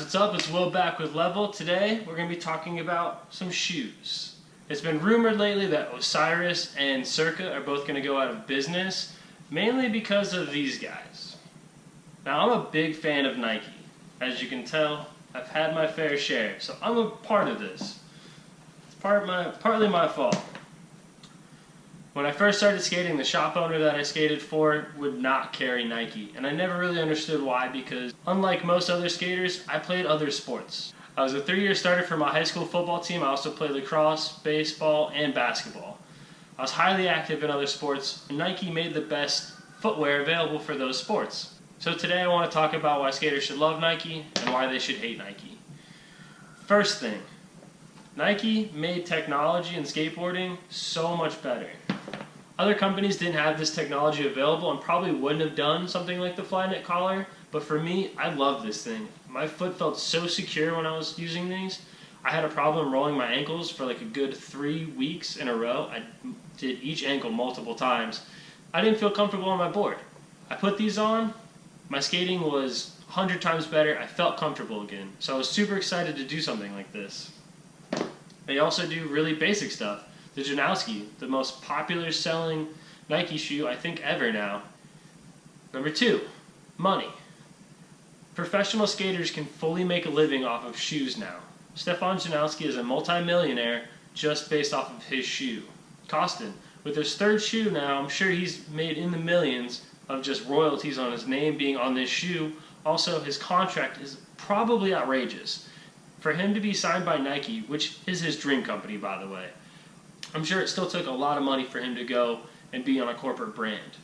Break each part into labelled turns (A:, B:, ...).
A: what's up? It's Will back with Level. Today we're going to be talking about some shoes. It's been rumored lately that Osiris and Circa are both going to go out of business, mainly because of these guys. Now I'm a big fan of Nike. As you can tell, I've had my fair share, so I'm a part of this. It's partly my fault. When I first started skating, the shop owner that I skated for would not carry Nike, and I never really understood why, because unlike most other skaters, I played other sports. I was a 3-year starter for my high school football team. I also played lacrosse, baseball, and basketball. I was highly active in other sports, and Nike made the best footwear available for those sports. So today I want to talk about why skaters should love Nike and why they should hate Nike. First thing, Nike made technology in skateboarding so much better. Other companies didn't have this technology available and probably wouldn't have done something like the Flyknit collar, but for me, I love this thing. My foot felt so secure when I was using these. I had a problem rolling my ankles for like a good 3 weeks in a row. I did each ankle multiple times. I didn't feel comfortable on my board. I put these on, my skating was 100 times better. I felt comfortable again. So I was super excited to do something like this. They also do really basic stuff. The Janowski, the most popular selling Nike shoe I think ever now. Number 2, money. Professional skaters can fully make a living off of shoes now. Stefan Janowski is a multi-millionaire just based off of his shoe. Costin, with his 3rd shoe now, I'm sure he's made in the millions of just royalties on his name being on this shoe. Also, his contract is probably outrageous. For him to be signed by Nike, which is his dream company by the way, I'm sure it still took a lot of money for him to go and be on a corporate brand.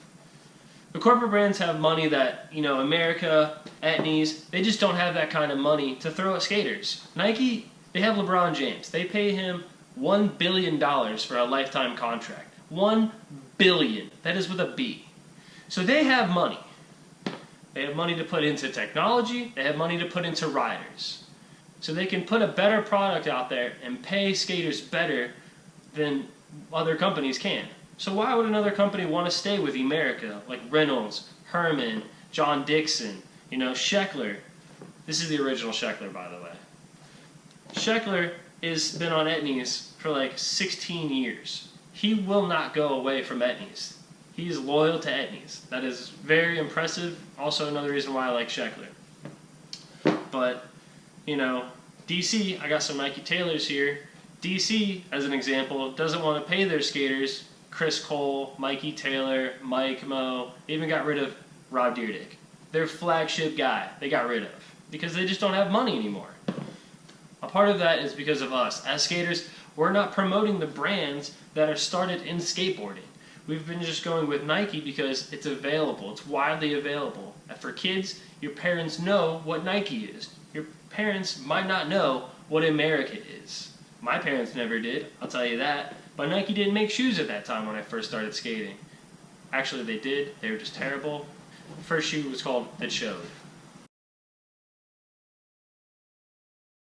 A: The corporate brands have money that, America, Etnies, they just don't have that kind of money to throw at skaters. Nike, they have LeBron James. They pay him $1 billion for a lifetime contract. $1 billion. That is with a B. So they have money. They have money to put into technology. They have money to put into riders. So they can put a better product out there and pay skaters better than other companies can. So why would another company want to stay with America, like Reynolds, Herman, John Dixon, Sheckler? This is the original Sheckler, by the way. Sheckler has been on Etnies for like 16 years. He will not go away from Etnies. He is loyal to Etnies. That is very impressive. Also another reason why I like Sheckler. But, DC, I got some Nike Taylors here. DC, as an example, doesn't want to pay their skaters. Chris Cole, Mikey Taylor, Mike Mo, they even got rid of Rob Dyrdek. Their flagship guy, they got rid of because they just don't have money anymore. A part of that is because of us. As skaters, we're not promoting the brands that are started in skateboarding. We've been just going with Nike because it's available. It's widely available. And for kids, your parents know what Nike is. Your parents might not know what America is. My parents never did, I'll tell you that. But Nike didn't make shoes at that time when I first started skating. Actually, they did. They were just terrible. The first shoe was called It Showed.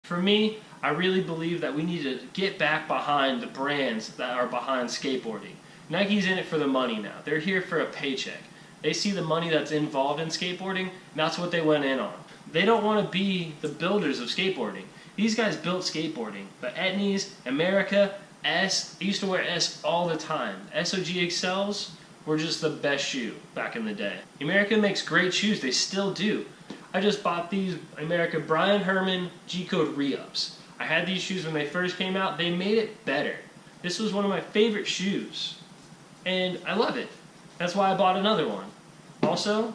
A: For me, I really believe that we need to get back behind the brands that are behind skateboarding. Nike's in it for the money now. They're here for a paycheck. They see the money that's involved in skateboarding, and that's what they went in on. They don't want to be the builders of skateboarding. These guys built skateboarding, but Etnies, America, S, I used to wear S all the time. SOG XLs were just the best shoe back in the day. America makes great shoes, they still do. I just bought these America Brian Herman G-Code re-ups. I had these shoes when they first came out, they made it better. This was one of my favorite shoes, and I love it. That's why I bought another one. Also,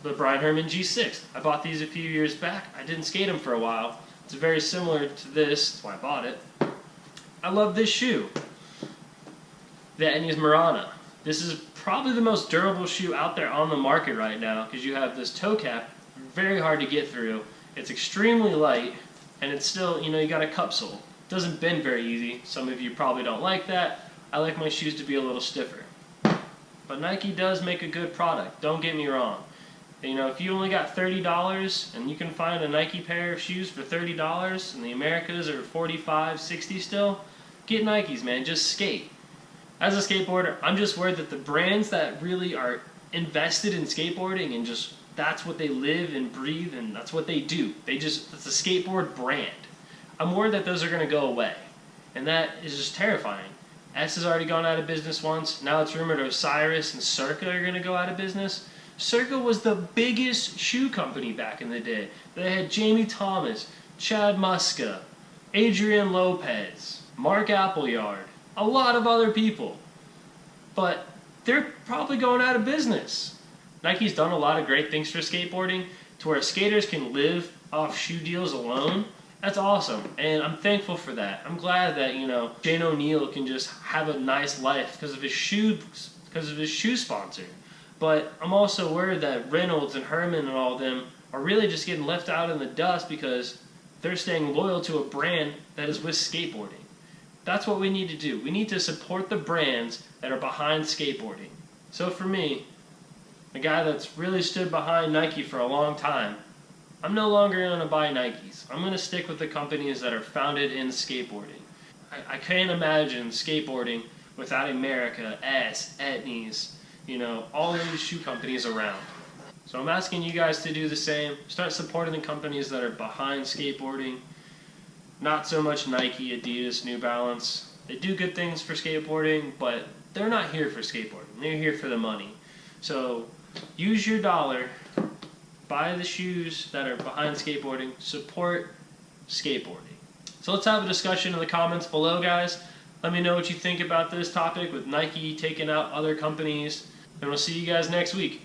A: the Brian Herman G6. I bought these a few years back. I didn't skate them for a while. It's very similar to this, that's why I bought it. I love this shoe, the Etnies Marana. This is probably the most durable shoe out there on the market right now because you have this toe cap, very hard to get through. It's extremely light, and it's still, you got a cup sole. It doesn't bend very easy. Some of you probably don't like that. I like my shoes to be a little stiffer. But Nike does make a good product, don't get me wrong. If you only got $30 and you can find a Nike pair of shoes for $30 and the Americas are $45, $60 still, get Nikes, man, just skate. As a skateboarder, I'm just worried that the brands that really are invested in skateboarding and just that's what they live and breathe, and that's what they do. It's a skateboard brand. I'm worried that those are going to go away, and that is just terrifying. S has already gone out of business once. Now it's rumored Osiris and Circa are going to go out of business. Circa was the biggest shoe company back in the day. They had Jamie Thomas, Chad Muska, Adrian Lopez, Mark Appleyard, a lot of other people. But they're probably going out of business. Nike's done a lot of great things for skateboarding to where skaters can live off shoe deals alone. That's awesome, and I'm thankful for that. I'm glad that, Shane O'Neill can just have a nice life because of his shoe sponsor. But I'm also worried that Reynolds and Herman and all of them are really just getting left out in the dust because they're staying loyal to a brand that is with skateboarding. That's what we need to do. We need to support the brands that are behind skateboarding. So for me, a guy that's really stood behind Nike for a long time, I'm no longer going to buy Nikes. I'm going to stick with the companies that are founded in skateboarding. I can't imagine skateboarding without America, S, Etnies, all of these shoe companies around. So I'm asking you guys to do the same. Start supporting the companies that are behind skateboarding. Not so much Nike, Adidas, New Balance. They do good things for skateboarding, but they're not here for skateboarding. They're here for the money. So use your dollar. Buy the shoes that are behind skateboarding. Support skateboarding. So let's have a discussion in the comments below, guys. Let me know what you think about this topic with Nike taking out other companies. And we'll see you guys next week.